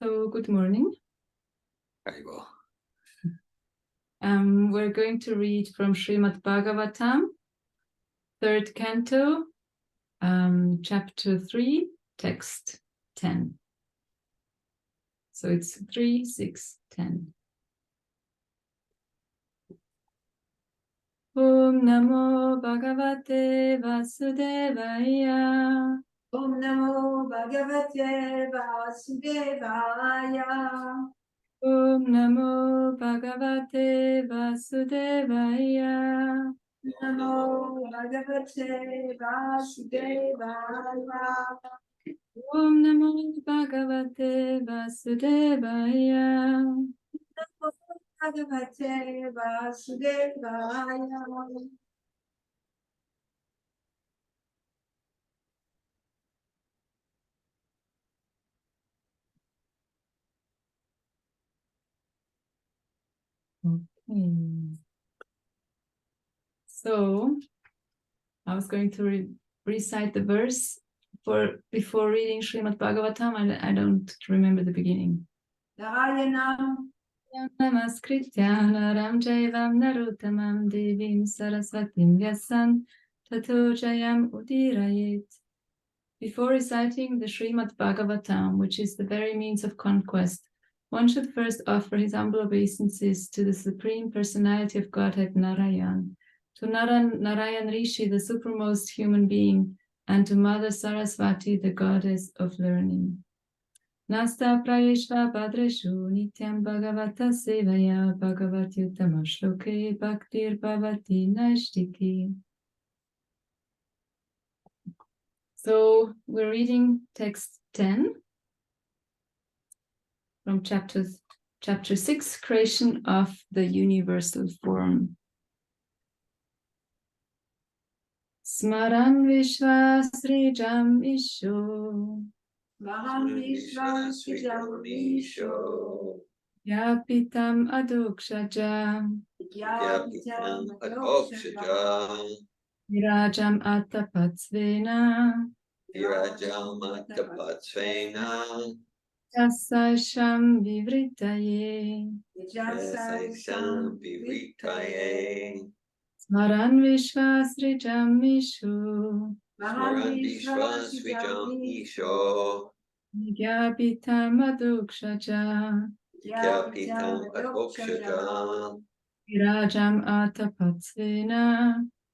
So, good morning. Very well. We're going to read from Srimad Bhagavatam, 3rd canto, chapter 3, text 10. So it's 3, 6, 10. Om Namo Bhagavate Vasudevaya. Om Namo Bhagavate Vasudevaya. Om Namo Bhagavate Vasudevaya. Namo Bhagavate Vasudevaya. Om Namo Bhagavate Vasudevaya. Namo Bhagavate Vasudevaya. Okay. So I was going to recite the verse before reading Srimad Bhagavatam. I don't remember the beginning. Narayanam Namaskritya naram jaivam narottamam devim saraswatim vyasam tato jayam udirayet. Before reciting the Srimad Bhagavatam, which is the very means of conquest, one should first offer his humble obeisances to the Supreme Personality of Godhead Narayan, to Narayan Rishi, the supremmost human being, and to Mother Saraswati, the goddess of learning. Nasta prayeshva bhadreshu nityam bhagavata sevaya bhagavati uttama shloke bhaktir bhavati naishtiki. So we're reading text 10 from chapter 6, creation of the universal form. Smaran Vishwasrijam Isho Maham Vishwasrijam Isho Yapitam Adokshaja Yapitam Adokshaja Virajam Atapatsvena Virajam Atapatsvena Yasaisham Vivritaye Yasaisham Vivritaye Smaran Vishwasrijam Isho Smaran Vishwasrijam Isho Yapitam Adokshaja Yapitam Adokshaja Virajam Atapatsvena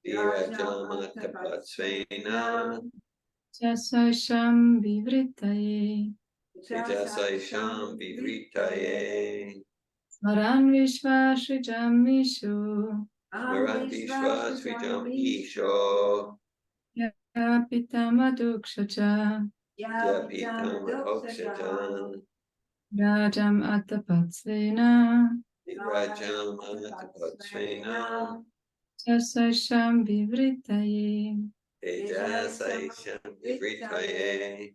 Virajam Atapatsvena Yasaisham Vivritaye Yasaisham Vivritaye Smaran Vishwasrijam Isho Smaran Vishwasrijam Isho Yapitam Adokshaja Yapitam Adokshaja Virajam Atapatsvena Virajam Atapatsvena Yasaisham Vivritaye Tejasaisham Vivritaye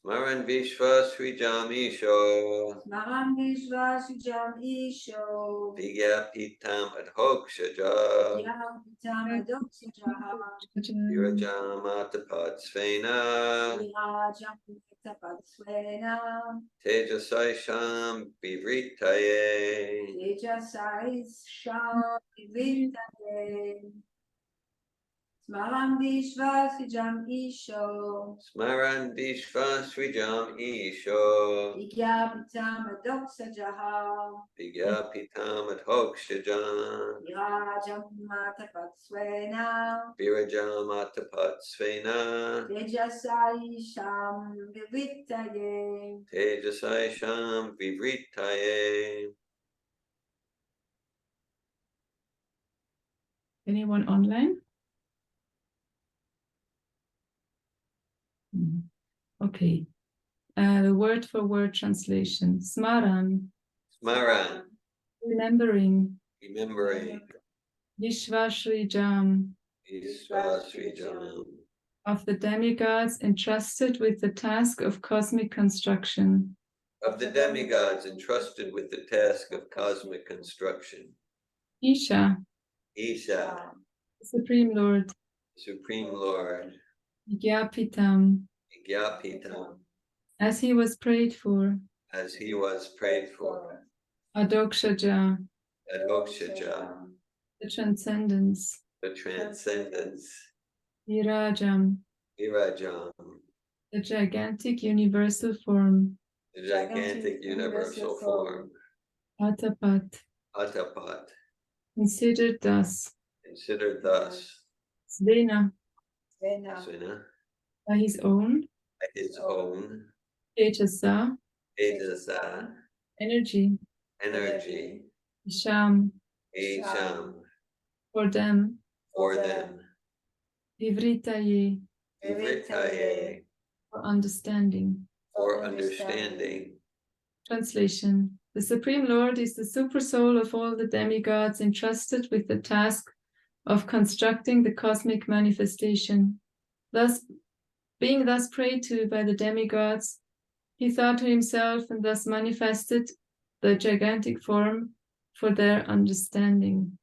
Smaran Vishwasrijam Isho Maham Vishwasrijam Isho Vigyapitam Adhokshaja Yapitam Adokshaja Virajam Atapatsvena Virajam Atapatsvena Tejasaisham Vivritaye Tejasaisham Vivritaye Smaran Vishwasrijam Isho Smaran Vishwasrijam Isho Vigyapitam Adokshaja Vigyapitam Adhokshaja Virajam Atapatsvena Virajam Atapatsvena Tejasaisham Vivritaye Tejasaisham Vivritaye. Anyone online? Okay. The word for word translation. Smaran, Smaran, remembering. remembering. Vishwasrijam, Vishwasrijam, of the demigods entrusted with the task of cosmic construction. of the demigods entrusted with the task of cosmic construction. Isha, Isha, the Supreme Lord. Supreme Lord. Vigyapitam, Vigyapitam, as he was prayed for, as he was prayed for, Adokshaja, Adokshaja, the transcendence, the transcendence, Virajam, Virajam, the gigantic universal form, the gigantic universal form, Atapat, Atapat, considered thus, considered thus, Svena, Svena, by his own, by his own, Tejasa, Tejasa, energy, energy, Isham, Isham, for them, for them, Vivritaye, Vivritaye, for understanding. for understanding. Translation. The Supreme Lord is the super soul of all the demigods entrusted with the task of constructing the cosmic manifestation. Thus, being thus prayed to by the demigods, he thought to himself and thus manifested the gigantic form for their understanding.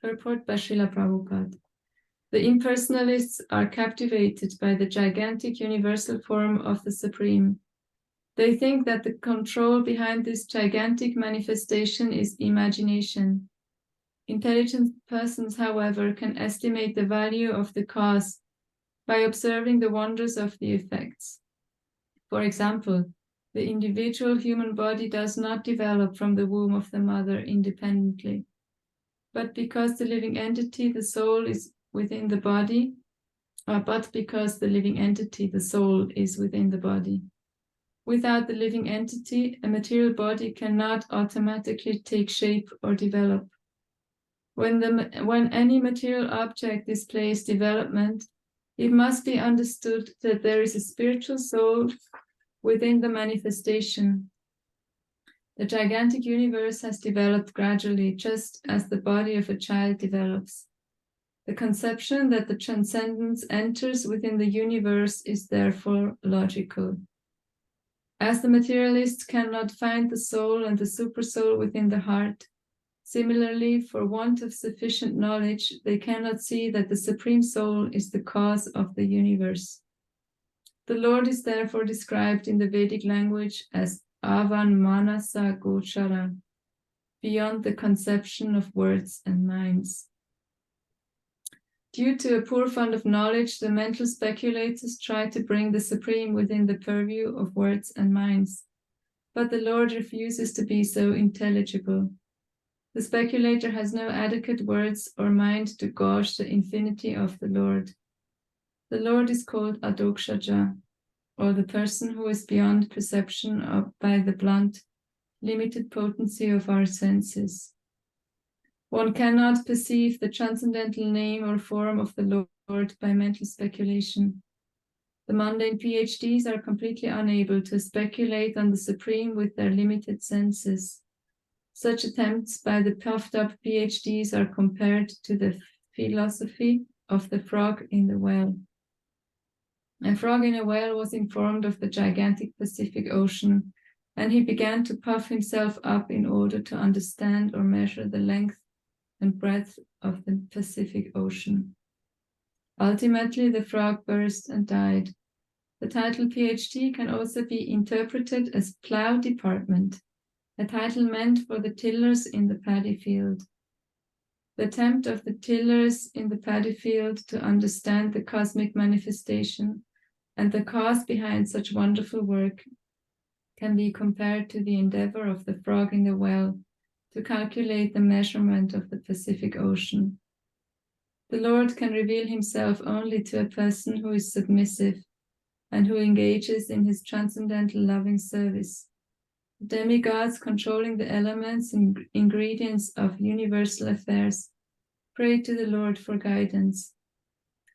Purport by Srila Prabhupada. The impersonalists are captivated by the gigantic universal form of the Supreme. They think that the control behind this gigantic manifestation is imagination. Intelligent persons, however, can estimate the value of the cause by observing the wonders of the effects. For example, the individual human body does not develop from the womb of the mother independently, but because the living entity, the soul, is within the body, but because the living entity, the soul, is within the body. Without the living entity, a material body cannot automatically take shape or develop. When any material object displays development, it must be understood that there is a spiritual soul within the manifestation. The gigantic universe has developed gradually, just as the body of a child develops. The conception that the transcendence enters within the universe is therefore logical. As the materialists cannot find the soul and the supersoul within the heart, similarly, for want of sufficient knowledge, they cannot see that the Supreme Soul is the cause of the universe. The Lord is therefore described in the Vedic language as Avan Manasa Gochara, beyond the conception of words and minds. Due to a poor fund of knowledge, the mental speculators try to bring the Supreme within the purview of words and minds, but the Lord refuses to be so intelligible. The speculator has no adequate words or mind to gauge the infinity of the Lord. The Lord is called Adokshaja, or the person who is beyond perception by the blunt, limited potency of our senses. One cannot perceive the transcendental name or form of the Lord by mental speculation. The mundane PhDs are completely unable to speculate on the Supreme with their limited senses. Such attempts by the puffed-up PhDs are compared to the philosophy of the frog in the well. A frog in a well was informed of the gigantic Pacific Ocean, and he began to puff himself up in order to understand or measure the length and breadth of the Pacific Ocean. Ultimately, the frog burst and died. The title PhD can also be interpreted as plow department, a title meant for the tillers in the paddy field. The attempt of the tillers in the paddy field to understand the cosmic manifestation and the cause behind such wonderful work can be compared to the endeavor of the frog in the well to calculate the measurement of the Pacific Ocean. The Lord can reveal himself only to a person who is submissive and who engages in his transcendental loving service. Demigods controlling the elements and ingredients of universal affairs prayed to the Lord for guidance,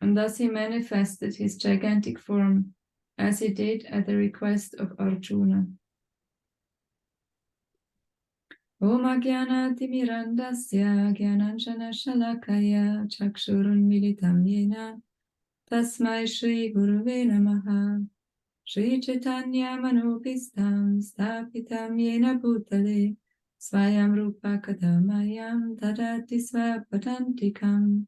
and thus he manifested his gigantic form, as he did at the request of Arjuna. Om Ajnana-timirandasya Jnananjana Shalakaya Chakshurun Militam Yena Tasmai Shri Guruve Namaha Shri Chaitanya Manopistam Stapitam Yena Bhutale Swayam Rupa Kadamayam Tadati Swapatantikam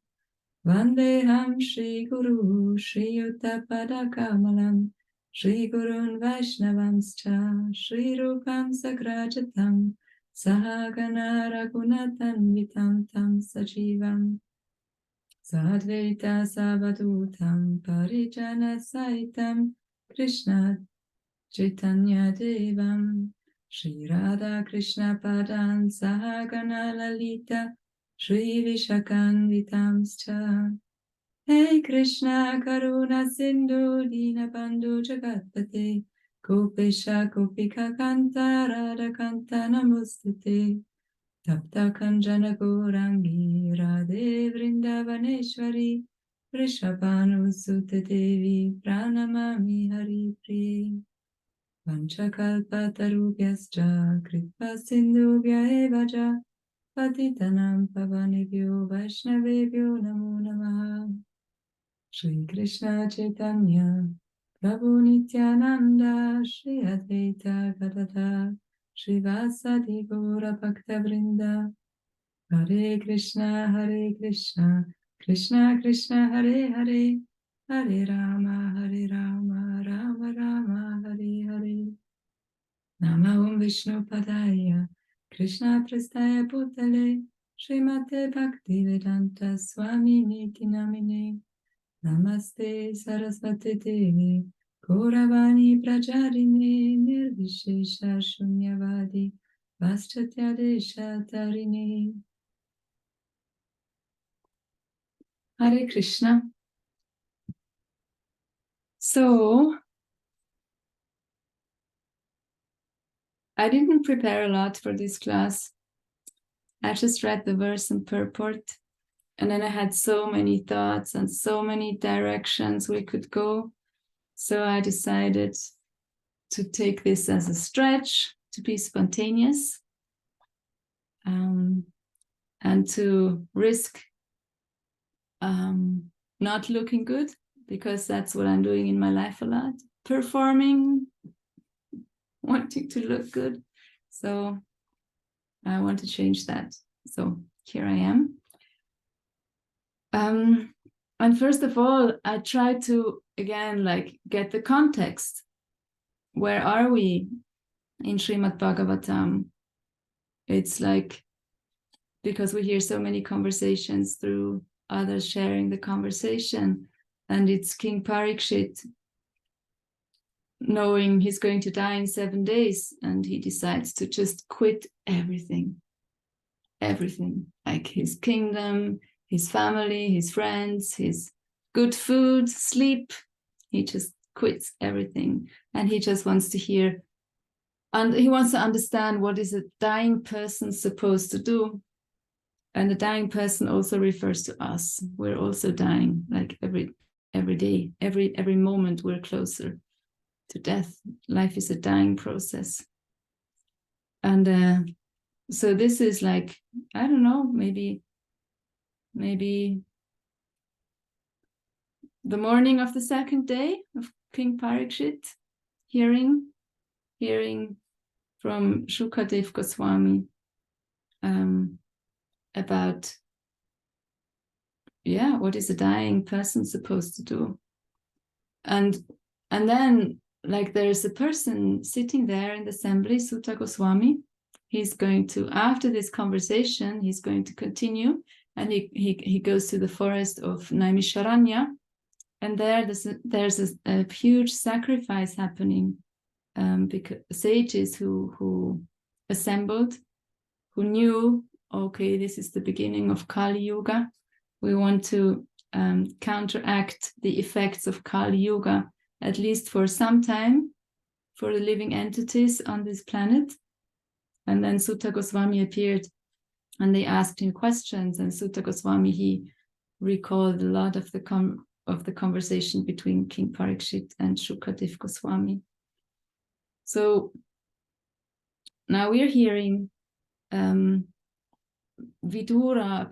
Vandeham Shri Guru Shri Yuta Padakamalam Shri Gurun Vaishnavanscha Shri Rupam Sagrajatam Sahagana Raghunathan Vitam Tam Sajivam Sadvaita Savadutam Parijana Saitam Krishna Chaitanya Devam Shri Radha Krishna Padan Sahagana Lalita Shri Vishakanvitamscha Hey Krishna Karuna Sindhu Dina Bandhu Jagatpate Gopesha Gopika Kanta Radha Kanta Namostute Tapta Kanjana Gourangi Radhe Vrindavaneshwari Vrishabhanu Sute Devi Pranamami Hari Priye Panchakalpatarubhyascha Kripa Sindhubhya Evaja Patitanam Pavanebhyo Vaishnavebhyo Namo Namaha Shri Krishna Chaitanya Prabhu Nityananda Shri Advaita Gadadhar Shri Vasadi Gaura Bhakta Vrinda Hare Krishna Krishna Krishna Hare Hare Hare Rama Rama Rama Hare Hare Nama Om Vishnu Padaya Krishna Prastaya Bhutale Srimate Bhakti Vedanta Swami Niti Namine Namaste Saraswati Devi Gauravani Prajarine Nirvishesha Shunyavadi Vaschatya Desha Tarini. Hare Krishna. So, I didn't prepare a lot for this class. I just read the verse and purport, and then I had so many thoughts and so many directions we could go. So I decided to take this as a stretch, to be spontaneous, and to risk not looking good, because that's what I'm doing in my life a lot, performing, wanting to look good. So I want to change that. So here I am. And first of all, I try to, again, get the context. Where are we in Srimad Bhagavatam? It's because we hear so many conversations through others sharing the conversation, and it's King Parikshit knowing he's going to die in 7 days, and he decides to just quit everything, like his kingdom, his family, his friends, his good food, sleep. He just quits everything, and he just wants to hear, and he wants to understand what is a dying person supposed to do. And the dying person also refers to us. We're also dying, like every day, every moment we're closer to death. Life is a dying process. And so this is I don't know, maybe the morning of the 2nd day of King Parikshit, hearing from Shukadev Goswami about, what is a dying person supposed to do? And then there's a person sitting there in the assembly, Sutta Goswami. He's going to, after this conversation, he's going to continue, and he goes to the forest of Naimisharanya, and there's a huge sacrifice happening, because sages who assembled, who knew, okay, this is the beginning of Kali Yuga. We want to counteract the effects of Kali Yuga, at least for some time, for the living entities on this planet. And then Sutta Goswami appeared, and they asked him questions, and Sutta Goswami, he recalled a lot of the conversation between King Parikshit and Shukadev Goswami. So now we're hearing Vidura,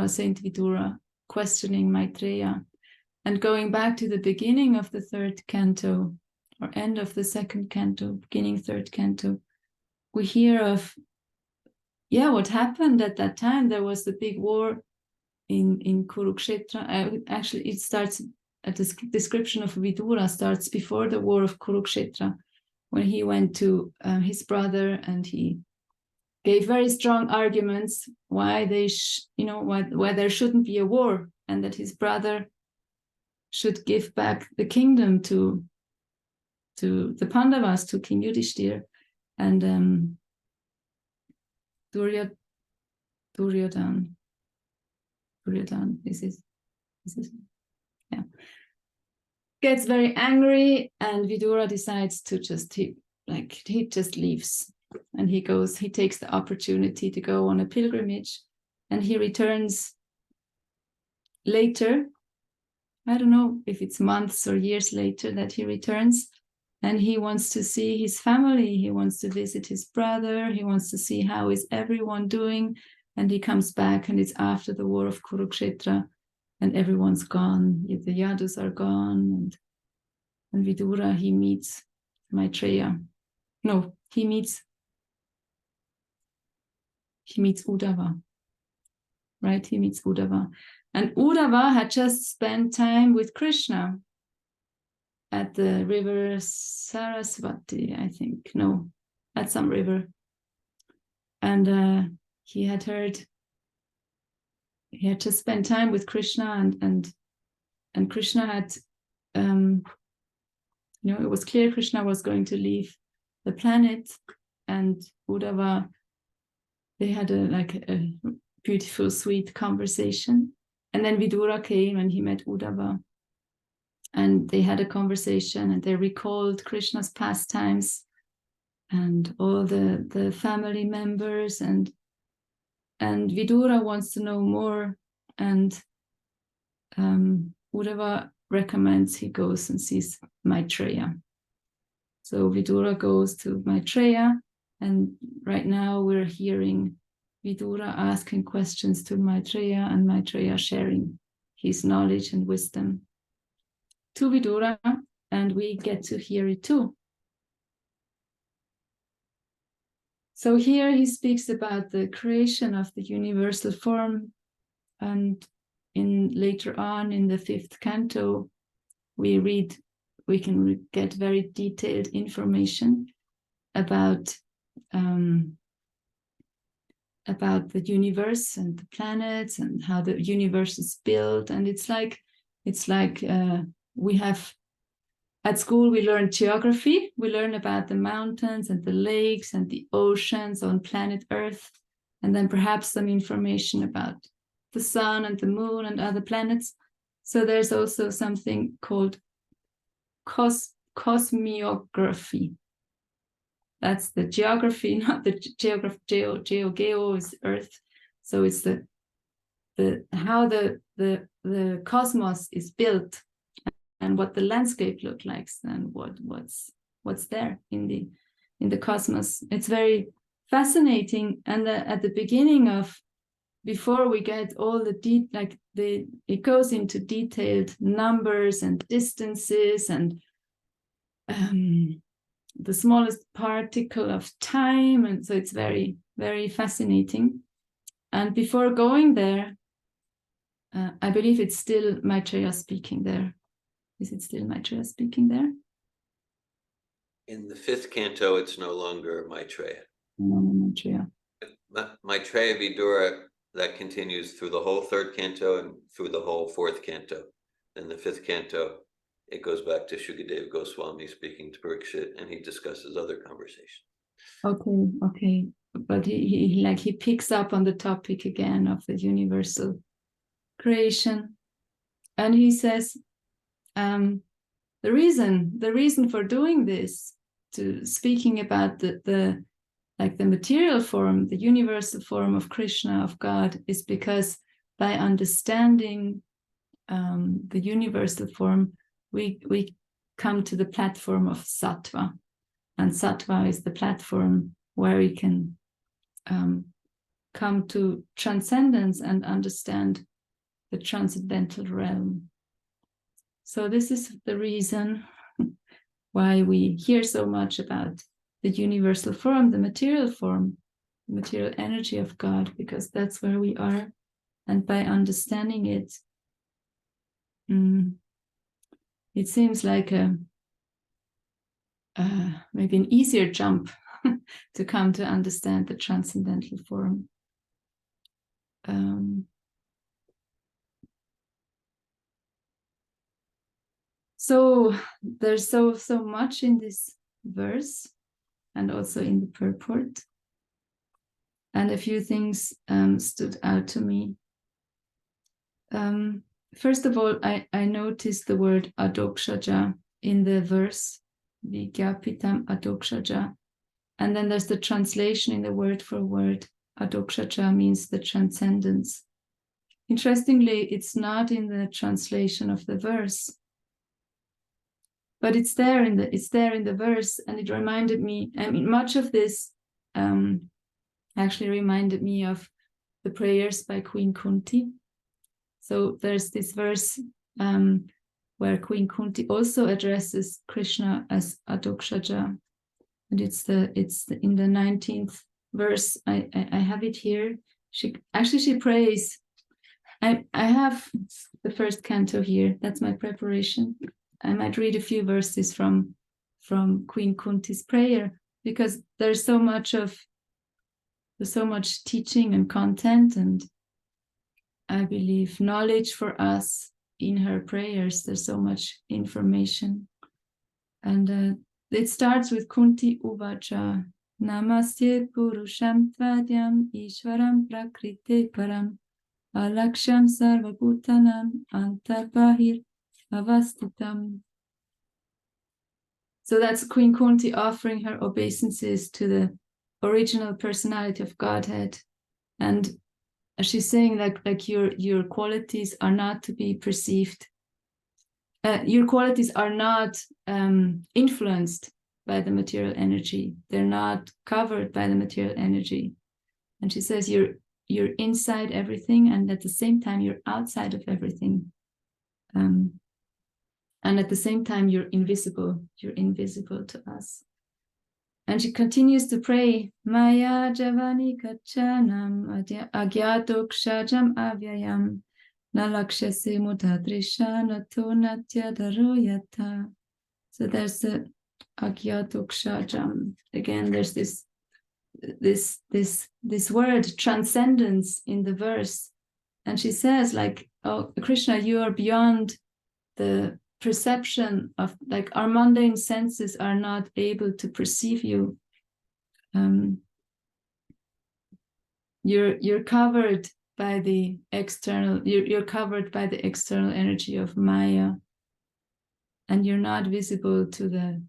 Saint Vidura, questioning Maitreya, and going back to the beginning of the 3rd canto, or end of the 2nd canto, beginning 3rd canto, we hear of, what happened at that time. There was the big war in Kurukshetra. Actually, it starts description of Vidura starts before the war of Kurukshetra, when he went to his brother and he gave very strong arguments why they, why there shouldn't be a war, and that his brother should give back the kingdom to the Pandavas, to King Yudhishthir, and Duryodhan, this is, yeah, gets very angry, and Vidura decides to he just leaves, and he takes the opportunity to go on a pilgrimage, and he returns later. I don't know if it's months or years later that he returns, and he wants to see his family. He wants to visit his brother. He wants to see how is everyone doing. And he comes back, and it's after the war of Kurukshetra, and everyone's gone. The Yadus are gone, and Vidura, he meets Maitreya. No, he meets Uddhava, right? He meets Uddhava. And Uddhava had just spent time with Krishna at the river Saraswati, I think. No, at some river. And he had just spent time with Krishna, and Krishna had, it was clear Krishna was going to leave the planet, and Uddhava, they had a beautiful, sweet conversation. And then Vidura came and he met Uddhava, and they had a conversation, and they recalled Krishna's pastimes and all the family members, and Vidura wants to know more, and Uddhava recommends he goes and sees Maitreya. So Vidura goes to Maitreya, and right now we're hearing Vidura asking questions to Maitreya, and Maitreya sharing his knowledge and wisdom to Vidura, and we get to hear it too. So here he speaks about the creation of the universal form, and later on in the 5th canto, we can get very detailed information about the universe and the planets and how the universe is built. And it's like we have, at school we learn geography, we learn about the mountains and the lakes and the oceans on planet Earth, and then perhaps some information about the sun and the moon and other planets. So there's also something called cosmography. That's the geography, not the geo is Earth. So it's the how the cosmos is built, and what the landscape looks like, and what's there in the cosmos. It's very fascinating. And at the beginning before we get all it goes into detailed numbers and distances and the smallest particle of time, and so it's very, very fascinating. And before going there, I believe it's still Maitreya speaking there. Is it still Maitreya speaking there? In the 5th canto, it's no longer Maitreya. No, Maitreya. Maitreya Vidura, that continues through the whole 3rd canto and through the whole 4th canto. In the 5th canto, it goes back to Shukadeva Goswami speaking to Parikshit, and he discusses other conversations. Okay. But he picks up on the topic again of the universal creation, and he says the reason for doing this, to speaking about the material form, the universal form of Krishna, of God, is because by understanding the universal form, we come to the platform of sattva, and sattva is the platform where we can come to transcendence and understand the transcendental realm. So this is the reason why we hear so much about the universal form, the material energy of God, because that's where we are. And by understanding it, it seems like maybe an easier jump to come to understand the transcendental form. So there's so much in this verse and also in the purport. And a few things stood out to me. First of all, I noticed the word adokshaja in the verse, Vigyapitam adokshaja. And then there's the translation in the word for word. Adokshaja means the transcendence. Interestingly, it's not in the translation of the verse, but it's there in the verse, and it reminded me. I mean, much of this actually reminded me of the prayers by Queen Kunti. So there's this verse where Queen Kunti also addresses Krishna as Adokshaja, and it's in the 19th verse. I have it here. She prays. I have the first canto here. That's my preparation. I might read a few verses from Queen Kunti's prayer, because there's so much teaching and content, and I believe knowledge for us in her prayers. There's so much information. And it starts with Kunti Uvacha. Namaste Purusham Tvadyam Ishvaram Prakrite Param Alaksham Sarvabhutanam Antarbahir Avastitam. So that's Queen Kunti offering her obeisances to the original personality of Godhead. And she's saying like your qualities are not to be perceived. Your qualities are not influenced by the material energy. They're not covered by the material energy. And she says you're inside everything, and at the same time you're outside of everything. And at the same time you're invisible. You're invisible to us. And she continues to pray, Maya Javani Kachanam Agyatokshajam Avyayam Nalakshasi Mudadrisha Nato Natya Daroyata. So there's the Agyatokshajam. Again, there's this word transcendence in the verse. And she says, like, oh, Krishna, you are beyond the perception of, like, our mundane senses are not able to perceive you. You're covered by the external. You're covered by the external energy of Maya, and you're not visible to the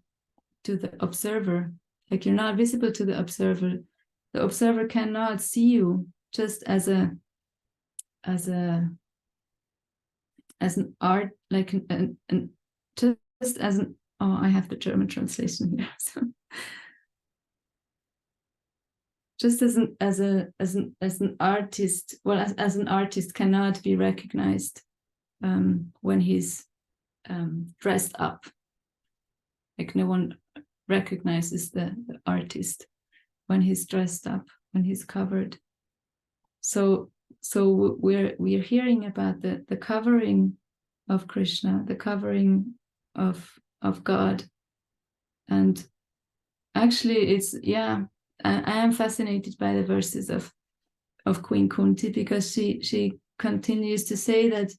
observer. Like, you're not visible to the observer. The observer cannot see you just as an art, like just as an, oh, I have the German translation here. So just as an artist, well, as an artist cannot be recognized when he's dressed up. Like, no one recognizes the artist when he's dressed up, when he's covered. So we're hearing about the covering of Krishna, the covering of God. And actually it's, yeah, I am fascinated by the verses of Queen Kunti, because she continues to say that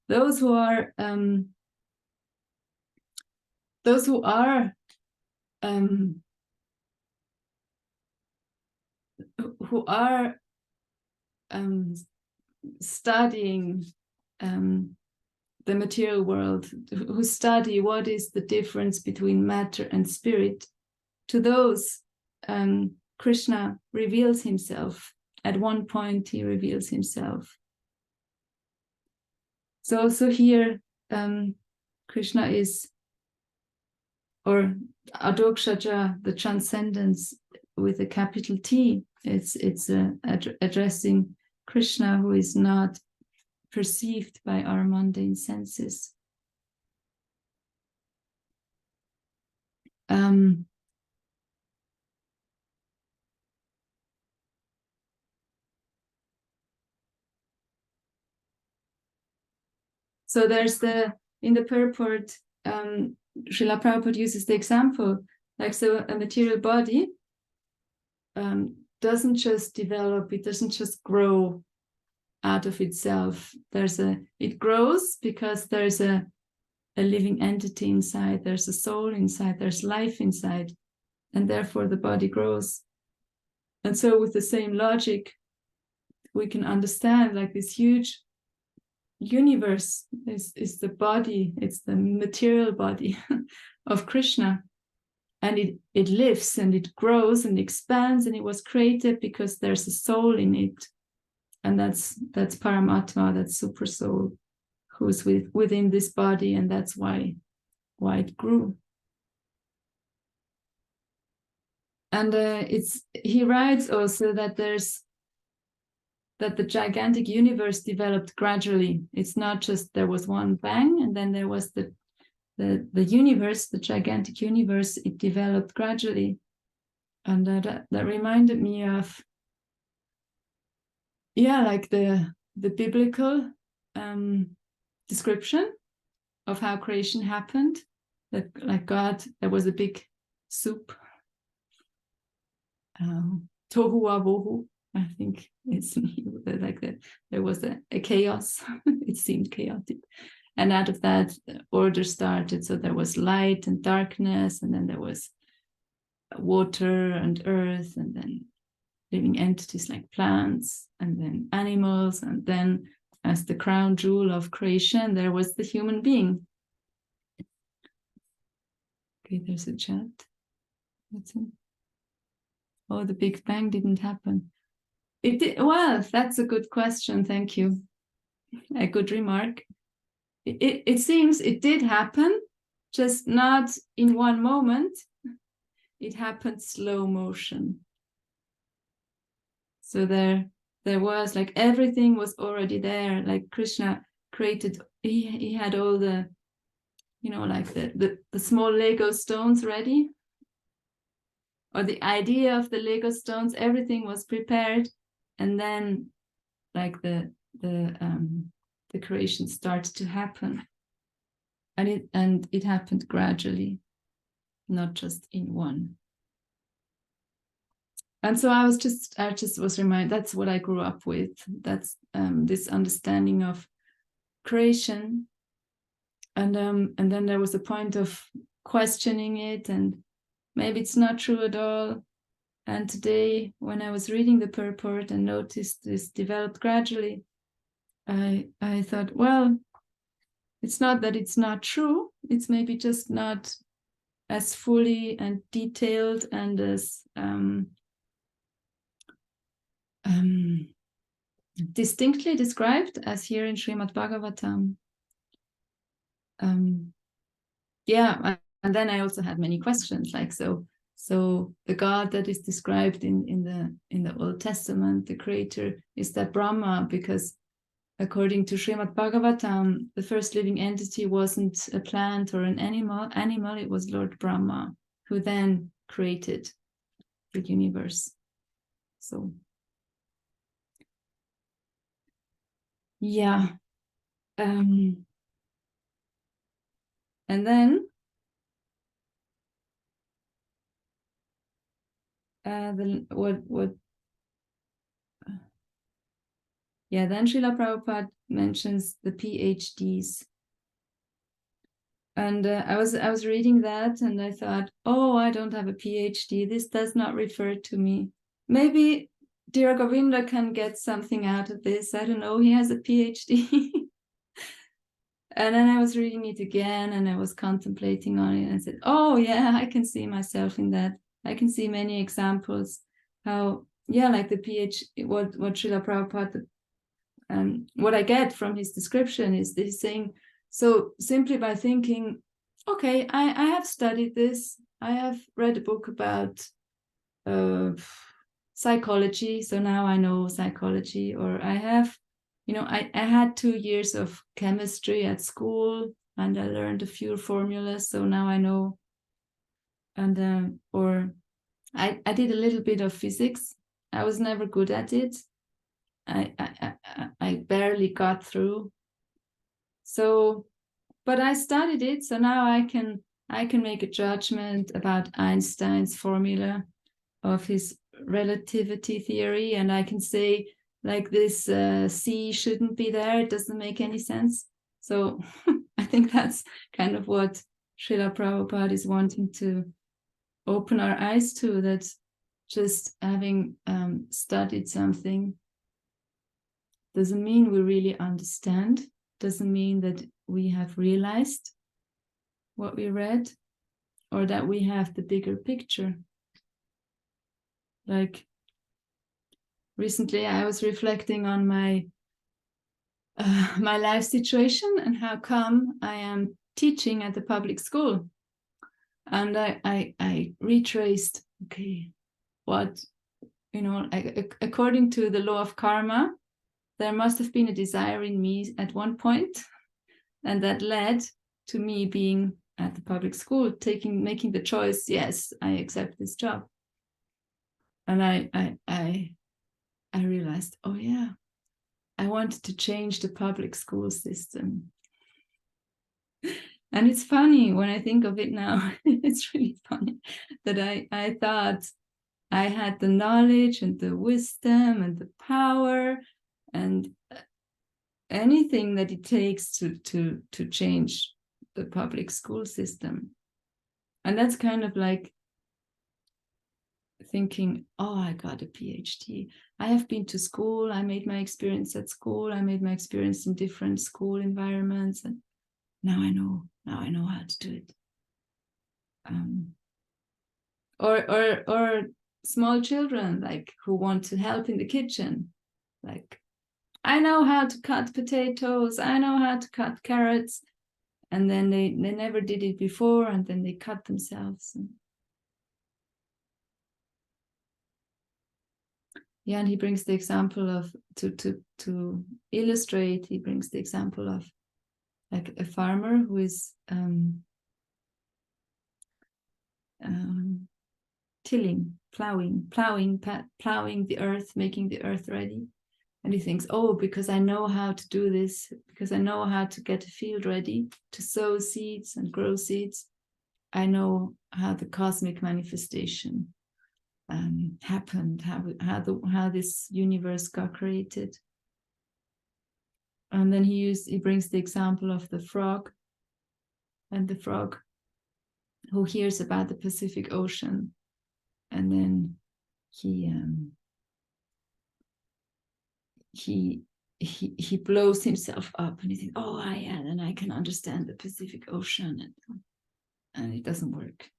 those who are studying the material world, who study what is the difference between matter and spirit, to those Krishna reveals himself. At one point he reveals himself. So here Krishna is, or Adokshaja, the transcendence with a capital T. It's addressing Krishna, who is not perceived by our mundane senses. So there's in the purport, Srila Prabhupada uses the example, like, so a material body doesn't just develop, it doesn't just grow out of itself. It grows because there's a living entity inside, there's a soul inside, there's life inside, and therefore the body grows. And so with the same logic, we can understand like this huge universe is the body, it's the material body of Krishna. And it lives and it grows and expands, and it was created because there's a soul in it. And that's Paramatma, that's super soul, who's within this body, and that's why it grew. And he writes also that the gigantic universe developed gradually. It's not just there was one bang and then there was the universe, the gigantic universe. It developed gradually, and that reminded me of like the biblical description of how creation happened. That like God, there was a big soup, tohu wavohu. I think it's like that. There was a chaos. It seemed chaotic, and out of that, order started. So there was light and darkness, and then there was water and earth, and then living entities like plants, and then animals, and then as the crown jewel of creation, there was the human being. Okay, there's a chat. What's in? Oh, the Big Bang didn't happen. It did. Well, that's a good question. Thank you. A good remark. It seems it did happen, just not in one moment. It happened slow motion. So there was like everything was already there. Like Krishna created, he had all the, like the small Lego stones ready, or the idea of the Lego stones. Everything was prepared, and then like the creation starts to happen, and it happened gradually, not just in one. And so I just was reminded, that's what I grew up with. That's this understanding of creation, and then there was a point of questioning it, and maybe it's not true at all. And today, when I was reading the purport and noticed this developed gradually, I thought, well, it's not that it's not true. It's maybe just not as fully and detailed and as distinctly described as here in Srimad Bhagavatam. And then I also had many questions, like so the God that is described in the Old Testament, the creator, is that Brahma, because according to Srimad Bhagavatam, the first living entity wasn't a plant or an animal, it was Lord Brahma, who then created the universe. So yeah. And then then Srila Prabhupada mentions the PhDs, and I was reading that, and I thought, oh, I don't have a PhD. This does not refer to me. Maybe Dear Govinda can get something out of this. I don't know. He has a PhD. And then I was reading it again, and I was contemplating on it, and I said, oh yeah, I can see myself in that. I can see many examples how, like the PhD, what Srila Prabhupada, what I get from his description is this saying, so simply by thinking, okay, I have studied this, I have read a book about psychology, so now I know psychology, or I have, I had 2 years of chemistry at school, and I learned a few formulas, so now I know. And or I did a little bit of physics. I was never good at it. I barely got through. So but I studied it, so now I can make a judgment about Einstein's formula of his relativity theory, and I can say, like, this C shouldn't be there, it doesn't make any sense. So I think that's kind of what Srila Prabhupada is wanting to open our eyes to, that just having studied something doesn't mean we really understand, doesn't mean that we have realized what we read, or that we have the bigger picture. Like, recently I was reflecting on my life situation and how come I am teaching at the public school. And I retraced, okay, what, according to the law of karma, there must have been a desire in me at one point, and that led to me being at the public school, making the choice, yes, I accept this job. And I realized, oh yeah, I wanted to change the public school system. And it's funny when I think of it now, it's really funny that I thought I had the knowledge and the wisdom and the power and anything that it takes to change the public school system. And that's kind of like thinking, oh, I got a PhD. I have been to school. I made my experience at school. I made my experience in different school environments. And now I know how to do it. Or small children, like, who want to help in the kitchen. Like, I know how to cut potatoes. I know how to cut carrots. And then they never did it before, and then they cut themselves. Yeah, and he brings the example of, to illustrate, he brings the example of, like, a farmer who is plowing the earth, making the earth ready. And he thinks, oh, because I know how to do this, because I know how to get a field ready to sow seeds and grow seeds, I know how the cosmic manifestation happened, how this universe got created. And then he brings the example of the frog, and the frog who hears about the Pacific Ocean, and then he blows himself up, and he thinks, oh yeah, then I can understand the Pacific Ocean, and it doesn't work.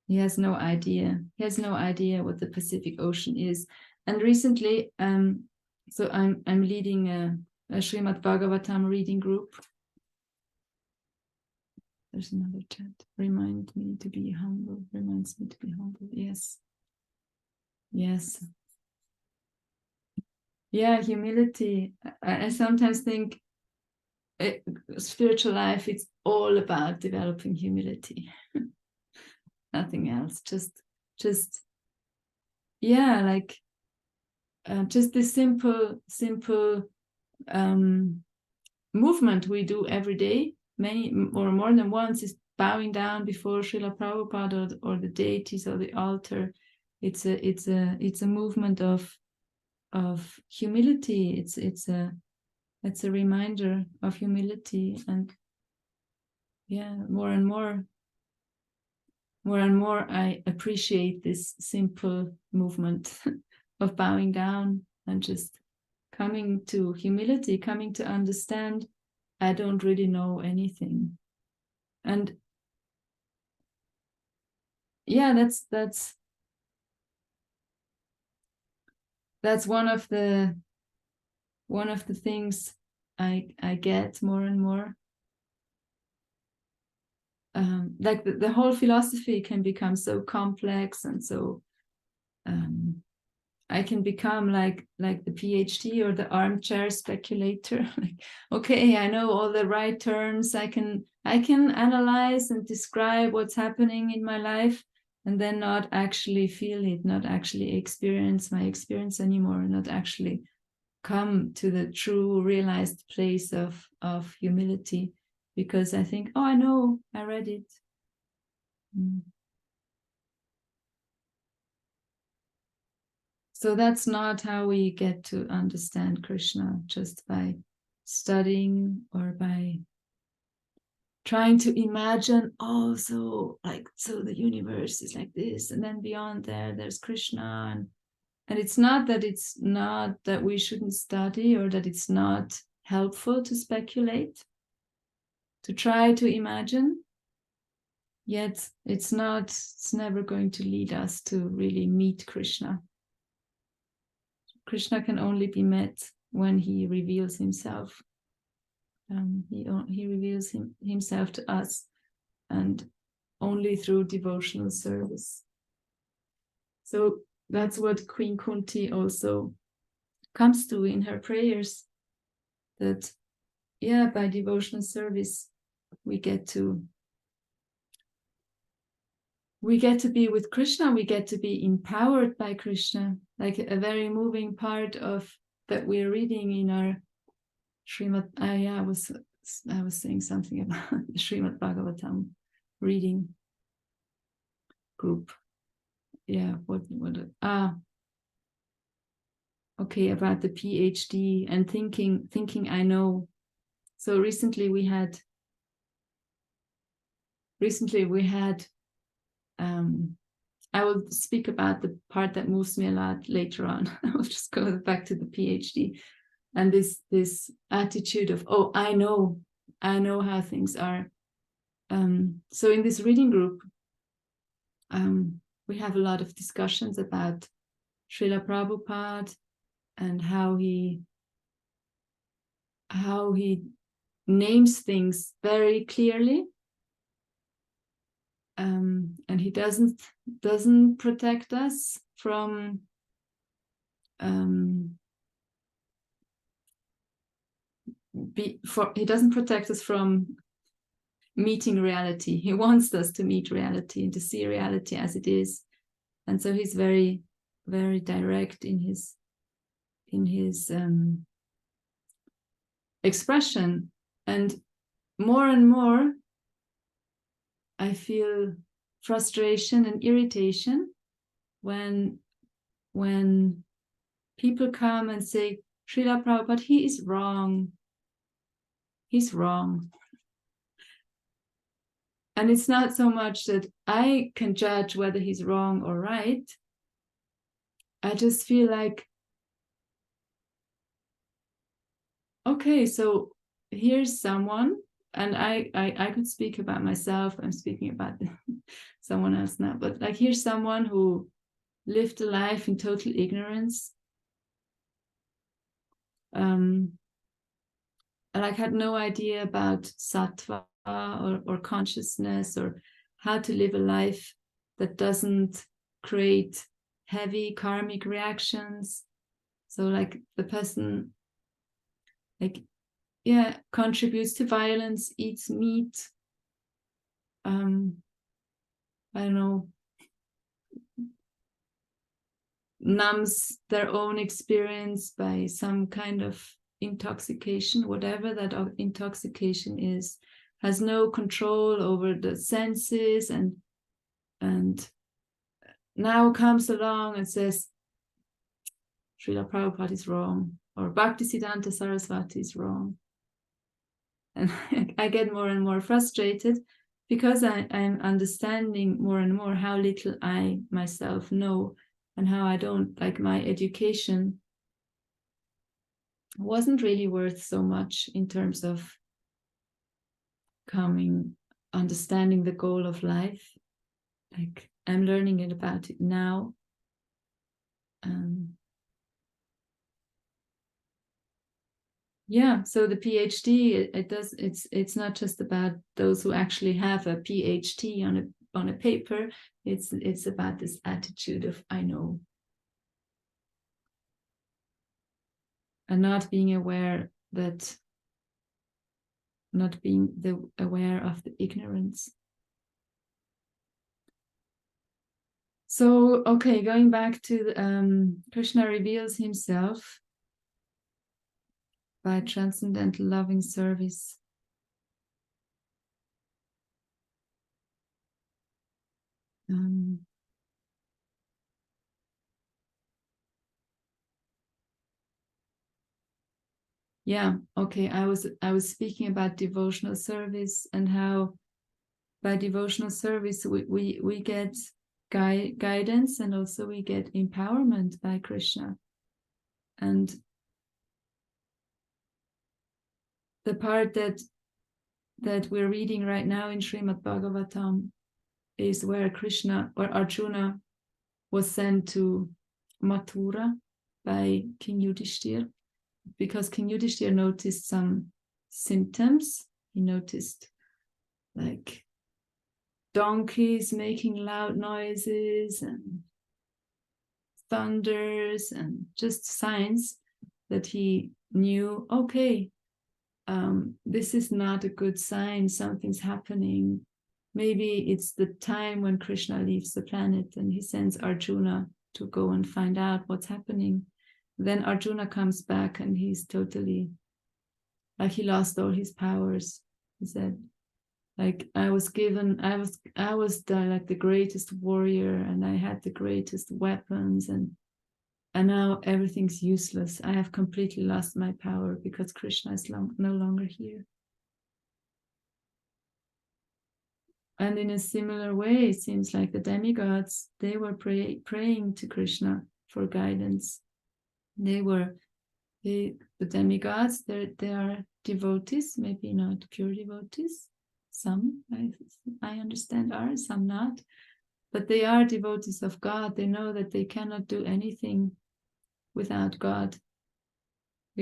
He has no idea. He has no idea what the Pacific Ocean is. And recently, so I'm leading a Srimad Bhagavatam reading group. There's another chat. Reminds me to be humble. Reminds me to be humble. Yes. Yes. Yeah, humility. I sometimes think spiritual life, it's all about developing humility. Nothing else. Just yeah, like just this simple movement we do every day, many or more than once, is bowing down before Srila Prabhupada or the deities or the altar. It's a movement of humility. It's a reminder of humility, and yeah, more and more I appreciate this simple movement of bowing down and just coming to humility, coming to understand I don't really know anything. And yeah, that's one of the things I get more and more. Like the whole philosophy can become so complex, and so I can become like the PhD or the armchair speculator. Like, okay, I know all the right terms. I can analyze and describe what's happening in my life, and then not actually feel it, not actually experience my experience anymore, not actually come to the true realized place of humility, because I think, oh, I know, I read it. So that's not how we get to understand Krishna, just by studying or by trying to imagine, oh, so the universe is like this, and then beyond there's Krishna, and it's not that we shouldn't study, or that it's not helpful to speculate, to try to imagine, yet it's never going to lead us to really meet Krishna. Krishna can only be met when he reveals himself. He reveals himself to us, and only through devotional service. So that's what Queen Kunti also comes to in her prayers, that by devotional service we get to be with Krishna, we get to be empowered by Krishna, like a very moving part of that we're reading in our Srimad. I was saying something about the Srimad Bhagavatam reading group. Okay, about the PhD and thinking I know. So recently we had I will speak about the part that moves me a lot later on. I'll just go back to the PhD and this attitude of, oh, I know how things are. So in this reading group, we have a lot of discussions about Srila Prabhupada and how he names things very clearly, and he doesn't protect us from he doesn't protect us from meeting reality. He wants us to meet reality and to see reality as it is, and so he's very, very direct in his expression. And more I feel frustration and irritation when people come and say, Srila Prabhupada, he is wrong. He's wrong. And it's not so much that I can judge whether he's wrong or right. I just feel like, okay, so here's someone, and I could speak about myself. I'm speaking about someone else now, but like, here's someone who lived a life in total ignorance, and like had no idea about sattva or consciousness, or how to live a life that doesn't create heavy karmic reactions. So like the person contributes to violence, eats meat, I don't know, numbs their own experience by some kind of intoxication, whatever that intoxication is, has no control over the senses, and now comes along and says, Srila Prabhupada is wrong, or Bhaktisiddhanta Saraswati is wrong. And I get more and more frustrated, because I'm understanding more and more how little I myself know, and how I don't, like, my education wasn't really worth so much in terms of understanding the goal of life. Like, I'm learning about it now. So the PhD, it's not just about those who actually have a PhD on a paper. It's about this attitude of I know, and not being aware of the ignorance. So, okay, going back to Krishna reveals himself by transcendental loving service. Yeah, okay. I was speaking about devotional service and how by devotional service we get guidance, and also we get empowerment by Krishna. And the part that we're reading right now in Srimad Bhagavatam is where Krishna or Arjuna was sent to Mathura by King Yudhishthira, because King Yudhishthira noticed some symptoms. He noticed like donkeys making loud noises and thunders and just signs that he knew, okay, this is not a good sign, something's happening. Maybe it's the time when Krishna leaves the planet, and he sends Arjuna to go and find out what's happening. Then Arjuna comes back and he's totally, like, he lost all his powers. He said, like, I was the greatest warrior, and I had the greatest weapons, and now everything's useless. I have completely lost my power because Krishna is no longer here. And in a similar way, it seems like the demigods, they were praying to Krishna for guidance. The demigods, they are devotees, maybe not pure devotees. Some, I understand, are, some not. But they are devotees of God. They know that they cannot do anything without God.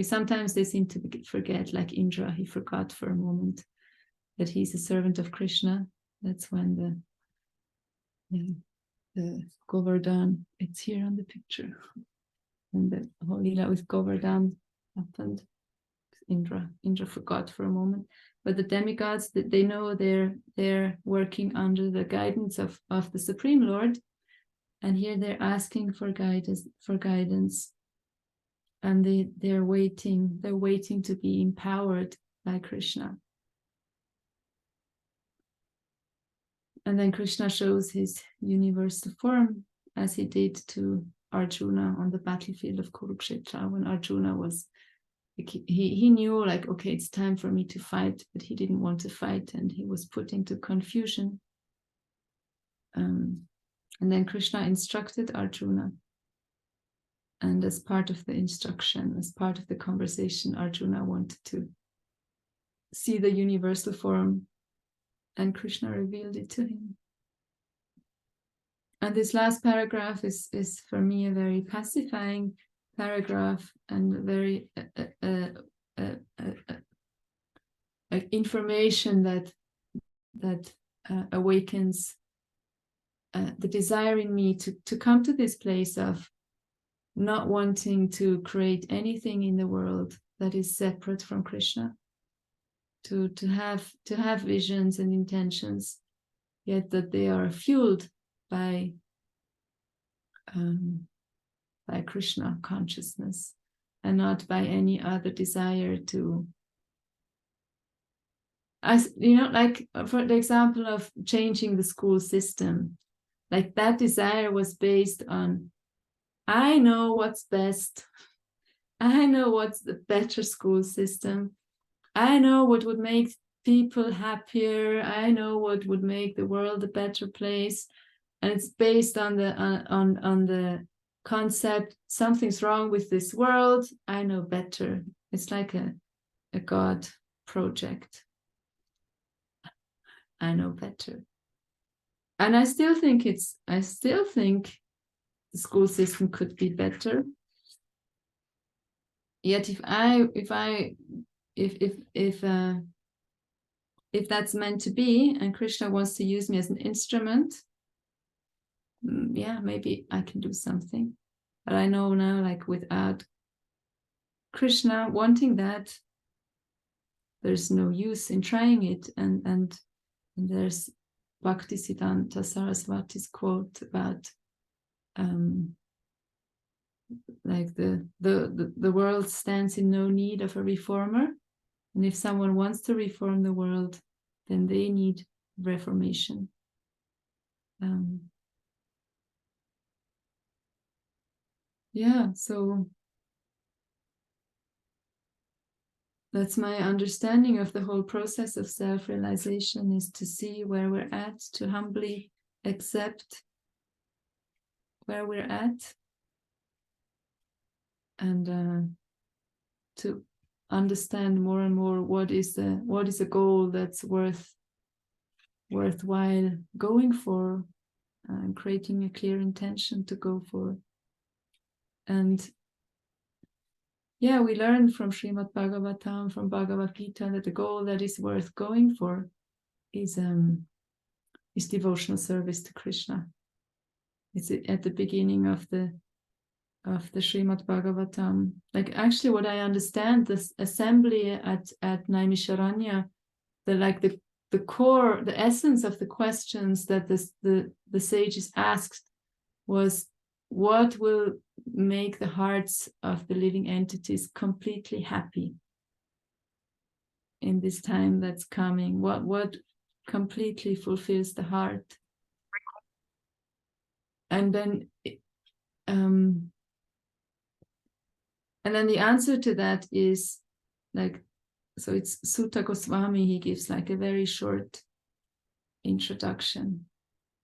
Sometimes they seem to forget, like Indra, he forgot for a moment that he's a servant of Krishna. That's when the Govardhan, it's here on the picture, and the whole Leela with Govardhan happened. Indra forgot for a moment. But the demigods, they know they're working under the guidance of the Supreme Lord, and here they're asking for guidance, and they're waiting to be empowered by Krishna. And then Krishna shows his universal form, as he did to Arjuna on the battlefield of Kurukshetra, when Arjuna was, he knew, like, okay, it's time for me to fight, but he didn't want to fight, and he was put into confusion. And then Krishna instructed Arjuna. And as part of the instruction, as part of the conversation, Arjuna wanted to see the universal form, and Krishna revealed it to him. And this last paragraph is for me a very pacifying paragraph, and very information that awakens the desire in me to come to this place of not wanting to create anything in the world that is separate from Krishna. To have visions and intentions, yet that they are fueled by Krishna consciousness, and not by any other desire to, as you know, like for the example of changing the school system, like that desire was based on, I know what's best, I know what's the better school system, I know what would make people happier, I know what would make the world a better place, and it's based on the concept, something's wrong with this world, I know better. It's like a God project. I know better. And I still think the school system could be better. Yet if that's meant to be, and Krishna wants to use me as an instrument, yeah, maybe I can do something. But I know now, like, without Krishna wanting that, there's no use in trying it. And there's Bhaktisiddhanta Saraswati's quote about like the world stands in no need of a reformer, and if someone wants to reform the world, then they need reformation. Yeah, so that's my understanding of the whole process of self-realization, is to see where we're at, to humbly accept where we're at, and to understand more and more what is a goal that's worthwhile going for, and creating a clear intention to go for. And yeah, we learn from Srimad Bhagavatam, from Bhagavad Gita, that the goal that is worth going for is devotional service to Krishna. It's at the beginning of the Srimad Bhagavatam. Like, actually, what I understand, this assembly at Naimisharanya, the core, the essence of the questions that the sages asked was, what will make the hearts of the living entities completely happy in this time that's coming? What completely fulfills the heart? And then the answer to that is, like, so it's Sutta Goswami, he gives like a very short introduction,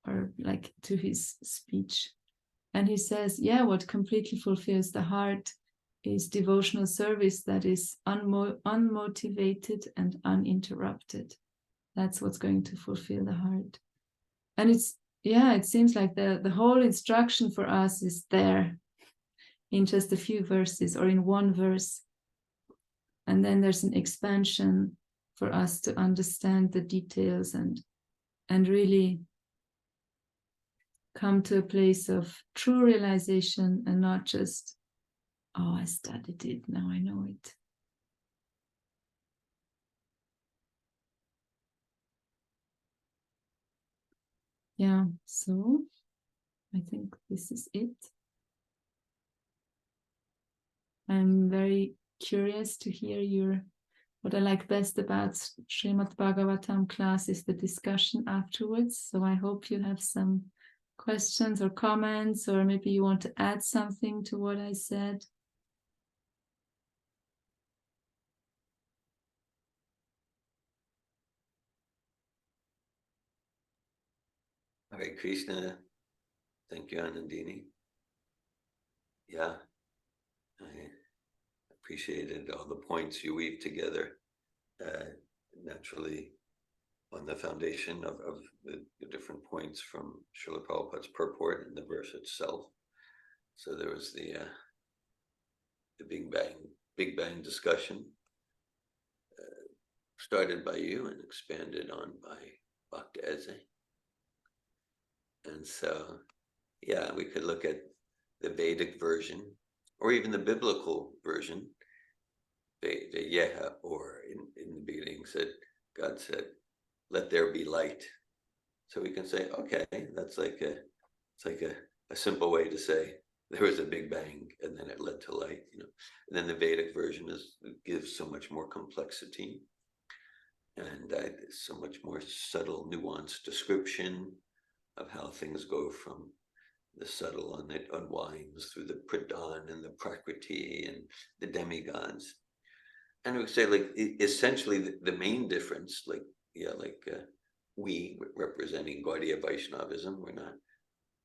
or like, to his speech. And he says, yeah, what completely fulfills the heart is devotional service that is unmotivated and uninterrupted. That's what's going to fulfill the heart. And it seems like the whole instruction for us is there in just a few verses, or in one verse. And then there's an expansion for us to understand the details and really come to a place of true realization, and not just, oh, I studied it, now I know it. Yeah, so I think this is it. I'm very curious to hear what I like best about Srimad Bhagavatam class is the discussion afterwards. So I hope you have some questions or comments, or maybe you want to add something to what I said. Hare Krishna. Thank you, Anandini. Yeah, I appreciated all the points you weave together, naturally on the foundation of the different points from Srila Prabhupada's purport and the verse itself. So there was the Big Bang discussion, started by you and expanded on by Bhakta Eze. And so, yeah, we could look at the Vedic version, or even the biblical version. The Yeha, or in the beginning, God said, "Let there be light." So we can say, okay, that's like a simple way to say there was a Big Bang and then it led to light, And then the Vedic version gives so much more complexity and so much more subtle, nuanced description of how things go from the subtle, and it unwinds through the Pradhan and the Prakriti and the demigods. And we say, like, essentially the main difference, we representing Gaudiya Vaishnavism, we're not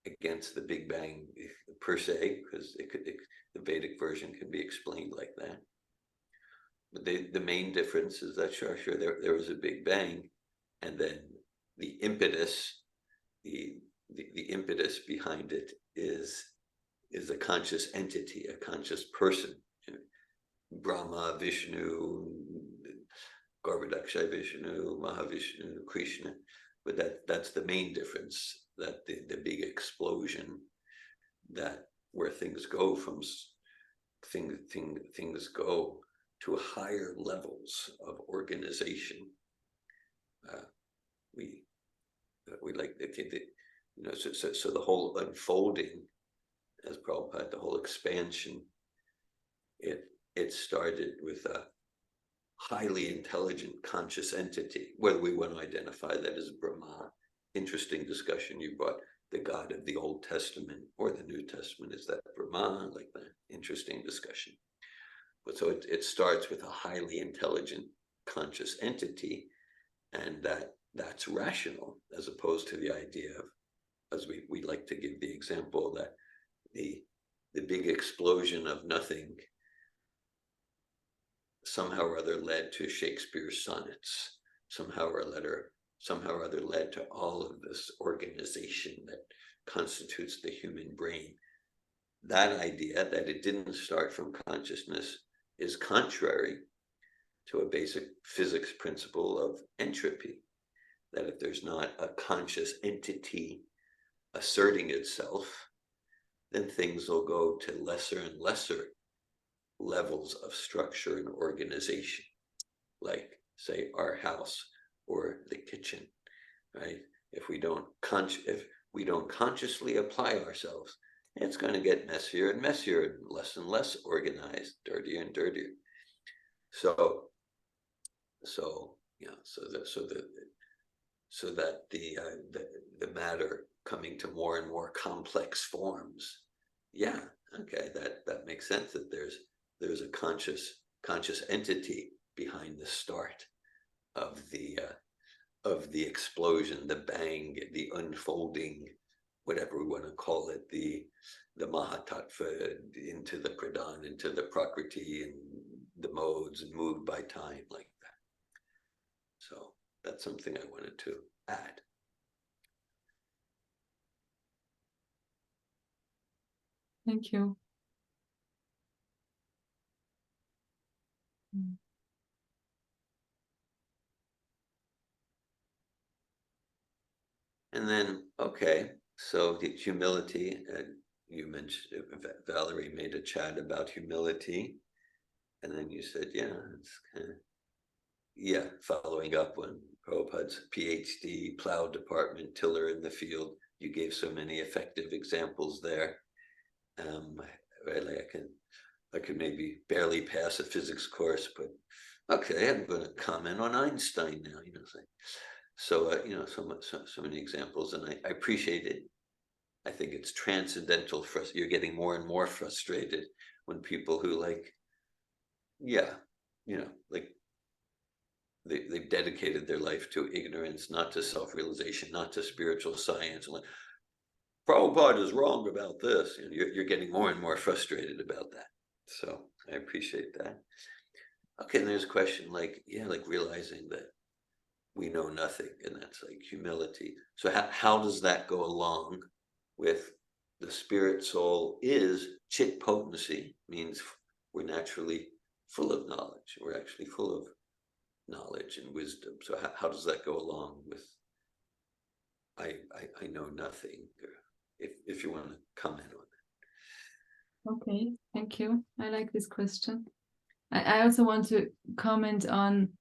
against the Big Bang per se, because the Vedic version can be explained like that. But the main difference is that sure there was a Big Bang, and then the impetus, the impetus behind it is a conscious entity, a conscious person. Brahma, Vishnu, Garbhodakshay Vishnu, Mahavishnu, Krishna. But that's the main difference, that the big explosion, that where things go from things go to higher levels of organization. We like so the whole unfolding as Prabhupada, the whole expansion, it started with a highly intelligent conscious entity, whether we want to identify that as Brahma. Interesting discussion you brought. The God of the Old Testament or the New Testament, is that Brahma? Like that. Interesting discussion. But so it starts with a highly intelligent conscious entity, and that's rational, as opposed to the idea of, as we like to give the example, that the big explosion of nothing somehow or other led to Shakespeare's sonnets, somehow or other led to all of this organization that constitutes the human brain. That idea that it didn't start from consciousness is contrary to a basic physics principle of entropy, that if there's not a conscious entity asserting itself, then things will go to lesser and lesser levels of structure and organization, like, say, our house or the kitchen, right? If we don't consciously apply ourselves, it's going to get messier and messier and less organized, dirtier and dirtier. So that the matter coming to more and more complex forms, yeah, okay, that makes sense, that there's a conscious entity behind the start of the explosion, the bang, the unfolding, whatever we want to call it, the Mahatattva into the Pradhan, into the Prakriti, and the modes, and moved by time, like that. So that's something I wanted to add. Thank you. And then, okay, so the humility, you mentioned, Valerie made a chat about humility, and then you said, yeah, it's kind of, yeah, following up on Prabhupada's PhD, plow department, tiller in the field. You gave so many effective examples there. Really, I could maybe barely pass a physics course, but okay, I'm going to comment on Einstein now. So so many examples, and I appreciate it. I think it's transcendental. You're getting more and more frustrated when people who they've dedicated their life to ignorance, not to self-realization, not to spiritual science. And Prabhupada is wrong about this. You're getting more and more frustrated about that. So I appreciate that. Okay, and there's a question like realizing that we know nothing, and that's like humility. So how does that go along with the spirit soul is chit potency, means we're naturally full of knowledge. We're actually full of knowledge and wisdom. So how does that go along with I know nothing? If you want to comment on that. Okay, thank you. I like this question. I also want to comment on,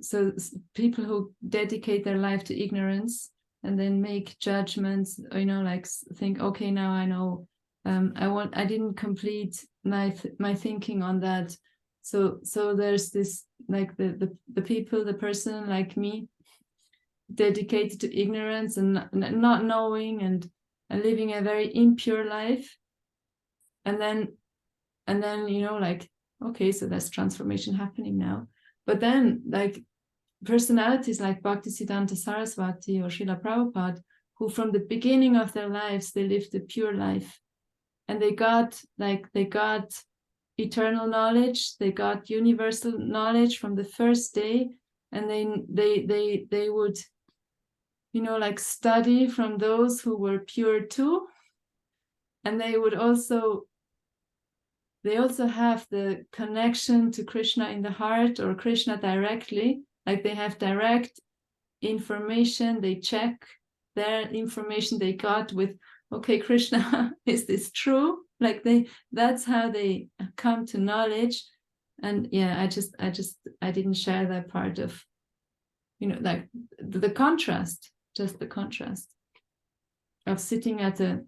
so people who dedicate their life to ignorance and then make judgments, think, okay, now I know, I didn't complete my thinking on that. So there's this, like the person like me, dedicated to ignorance and not knowing and living a very impure life. And then, okay, so there's transformation happening now. But then, personalities like Bhaktisiddhanta Saraswati or Srila Prabhupada, who from the beginning of their lives, they lived a pure life. And they got eternal knowledge, they got universal knowledge from the first day. And they would, study from those who were pure too. And they also have the connection to Krishna in the heart, or Krishna directly, like they have direct information. They check their information they got with, okay, Krishna, is this true? That's how they come to knowledge. And yeah, I didn't share that part of, the contrast, just the contrast of sitting at a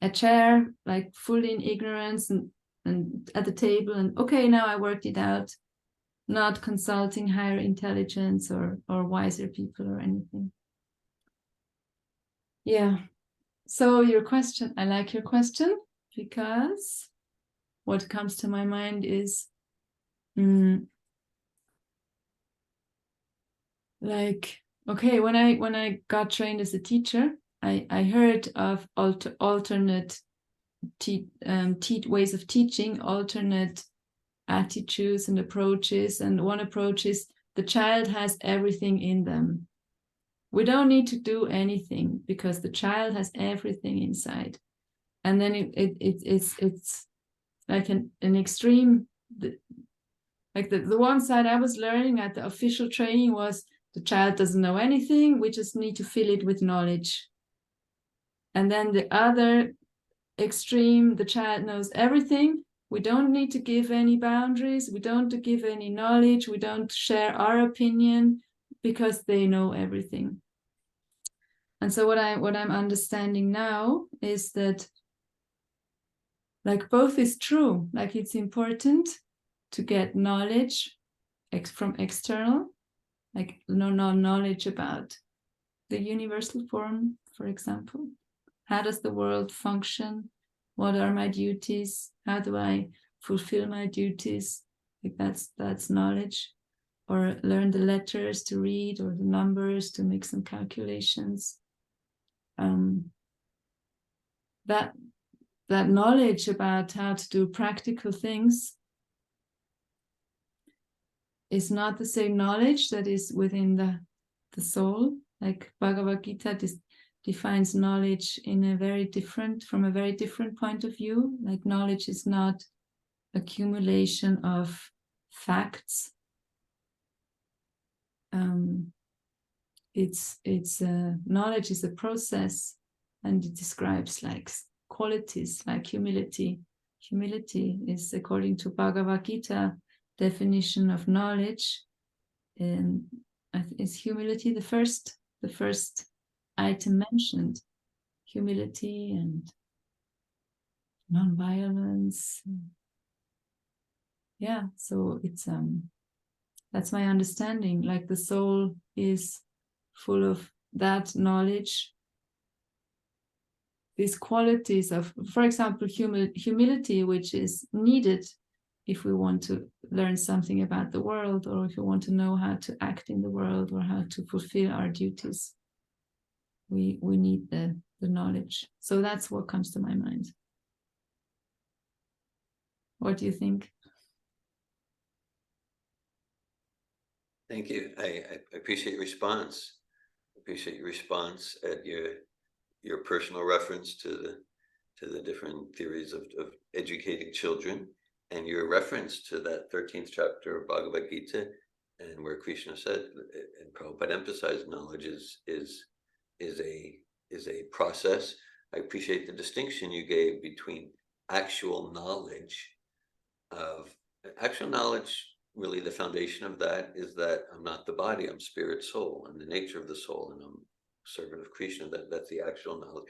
a chair, like fully in ignorance and at the table, and okay, now I worked it out, not consulting higher intelligence or wiser people or anything. Yeah. So your question, I like your question, because what comes to my mind is like, okay, when I got trained as a teacher, I heard of alternate ways of teaching, alternate attitudes and approaches. And one approach is the child has everything in them. We don't need to do anything because the child has everything inside. And then it's like an extreme, like the one side I was learning at the official training was the child doesn't know anything, we just need to fill it with knowledge. And then the other extreme, the child knows everything, we don't need to give any boundaries, we don't give any knowledge, we don't share our opinion because they know everything. And so what I'm understanding now is that like both is true. Like it's important to get knowledge from external, like knowledge about the universal form, for example. How does the world function? What are my duties? How do I fulfill my duties? Like that's knowledge. Or learn the letters to read or the numbers to make some calculations. That knowledge about how to do practical things is not the same knowledge that is within the soul. Like Bhagavad Gita defines knowledge in from a very different point of view. Like knowledge is not accumulation of facts. Knowledge is a process, and it describes like qualities like humility. Humility is, according to Bhagavad Gita definition of knowledge, is humility the first item mentioned. Humility and non-violence. Yeah, so it's that's my understanding. Like the soul is full of that knowledge, these qualities of, for example, humility, which is needed if we want to learn something about the world, or if we want to know how to act in the world or how to fulfill our duties. We need the knowledge. So that's what comes to my mind. What do you think? Thank you. I appreciate your response. Appreciate your response at your personal reference to the different theories of educating children, and your reference to that 13th chapter of Bhagavad Gita, and where Krishna said, and Prabhupada emphasized, knowledge is a process. I appreciate the distinction you gave between actual knowledge. Really the foundation of that is that I'm not the body, I'm spirit, soul, I'm the nature of the soul, and I'm a servant of Krishna. That's the actual knowledge,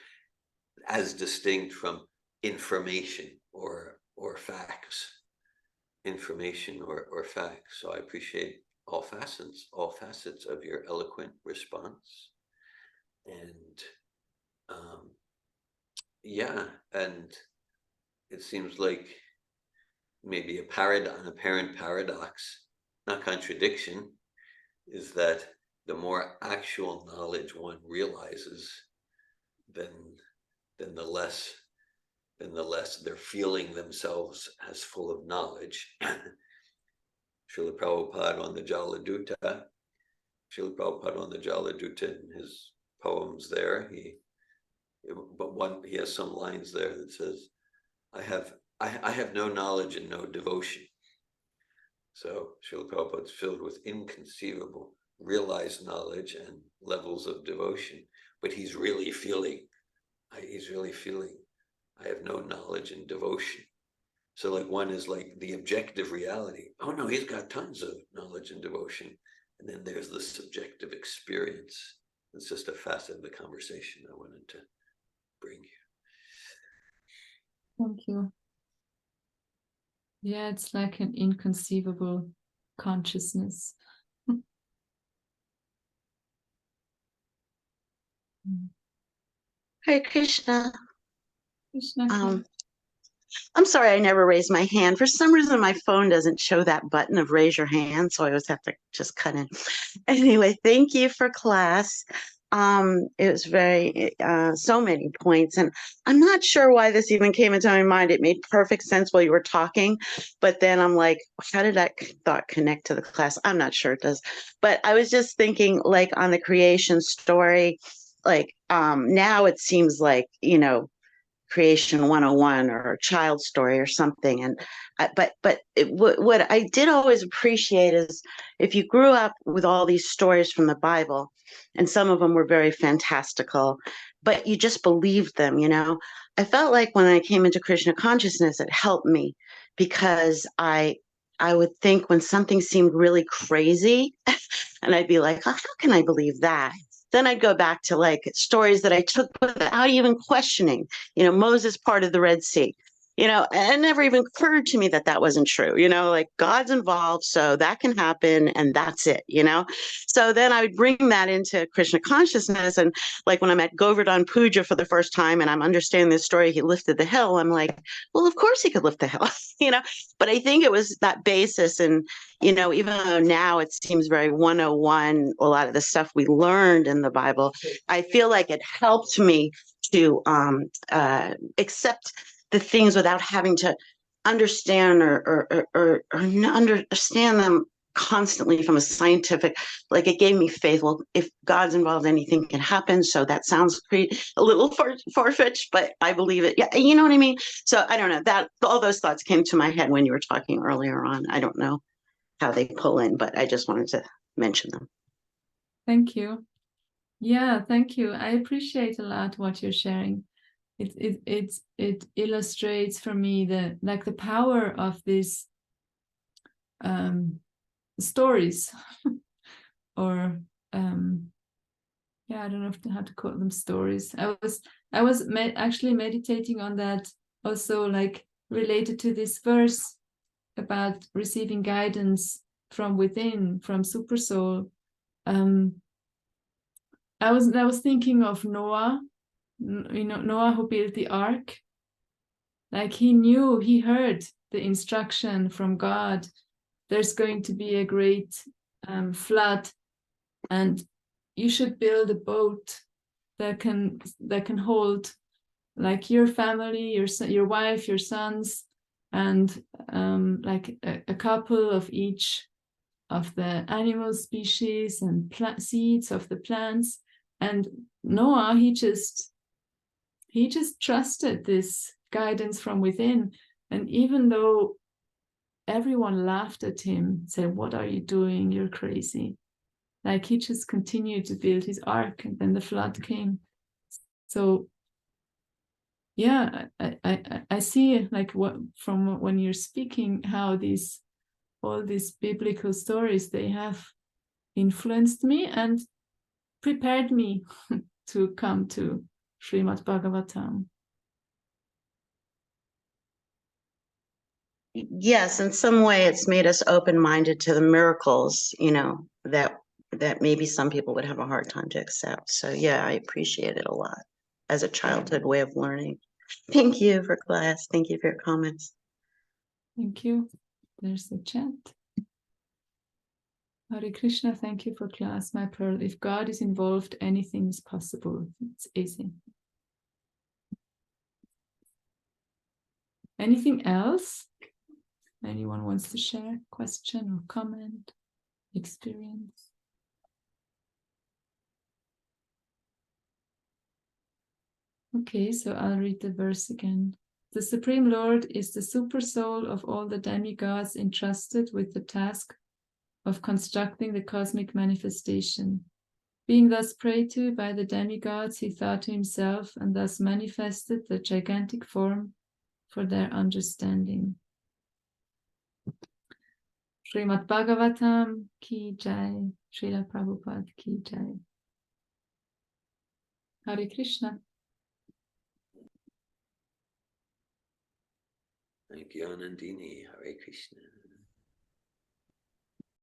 as distinct from information or facts. Information or facts. So I appreciate all facets of your eloquent response. And yeah, and it seems like maybe an apparent paradox, not contradiction, is that the more actual knowledge one realizes, then the less they're feeling themselves as full of knowledge. Srila Prabhupada on the Jaladuta, in his poems there, he has some lines there that says, I have no knowledge and no devotion. So Srila Prabhupada is filled with inconceivable realized knowledge and levels of devotion, but he's really feeling, I have no knowledge and devotion. So like one is like the objective reality. Oh no, he's got tons of knowledge and devotion. And then there's the subjective experience. It's just a facet of the conversation I wanted to bring you. Thank you. Yeah, it's like an inconceivable consciousness. Hare Krishna. Krishna, I'm sorry I never raised my hand. For some reason, my phone doesn't show that button of raise your hand, so I always have to just cut in. Anyway, thank you for class. It was very, so many points, and I'm not sure why this even came into my mind. It made perfect sense while you were talking, but then I'm like, how did that thought connect to the class? I'm not sure it does, but I was just thinking, like, on the creation story, like, now it seems like, creation 101 or a child story or something. And what I did always appreciate is if you grew up with all these stories from the Bible, and some of them were very fantastical, but you just believed them. I felt like when I came into Krishna consciousness, it helped me because I would think when something seemed really crazy, and I'd be like, oh, how can I believe that? Then I'd go back to like stories that I took without even questioning. Moses parted the Red Sea. It never even occurred to me that that wasn't true. Like God's involved, so that can happen, and that's it. So then I would bring that into Krishna consciousness, and like when I'm at Govardhan Puja for the first time, and I'm understanding this story, he lifted the hill. I'm like, well, of course he could lift the hill, But I think it was that basis, and even though now it seems very 101, a lot of the stuff we learned in the Bible, I feel like it helped me to accept the things without having to understand or understand them constantly from a scientific, like it gave me faith. Well, if God's involved, anything can happen. So that sounds a little far-fetched, but I believe it. Yeah, you know what I mean? So I don't know, that all those thoughts came to my head when you were talking earlier on. I don't know how they pull in, but I just wanted to mention them. Thank you. Yeah, thank you. I appreciate a lot what you're sharing. It illustrates for me the power of these stories, or I don't know how to call them stories. I was actually meditating on that also, like related to this verse about receiving guidance from within, from Super Soul. I was thinking of Noah, Noah who built the ark. Like he heard the instruction from God. There's going to be a great flood, and you should build a boat that can hold like your family, your wife, your sons, and like a couple of each of the animal species and seeds of the plants. And Noah, he just trusted this guidance from within. And even though everyone laughed at him, said, "What are you doing? You're crazy." Like he just continued to build his ark, and then the flood came. So yeah, I see like what from when you're speaking, how all these biblical stories, they have influenced me and prepared me to come to Srimad Bhagavatam. Yes, in some way it's made us open-minded to the miracles, that maybe some people would have a hard time to accept. So yeah, I appreciate it a lot as a childhood way of learning. Thank you for class. Thank you for your comments. Thank you. There's the chat. Hare Krishna, thank you for class, my pearl. If God is involved, anything is possible. It's easy. Anything else? Anyone wants to share? Question or comment? Experience? Okay, so I'll read the verse again. The Supreme Lord is the super soul of all the demigods entrusted with the task of constructing the cosmic manifestation. Being thus prayed to by the demigods, he thought to himself and thus manifested the gigantic form for their understanding. Srimad Bhagavatam ki jai, Srila Prabhupada ki jai. Hare Krishna. Thank you, Anandini. Hare Krishna.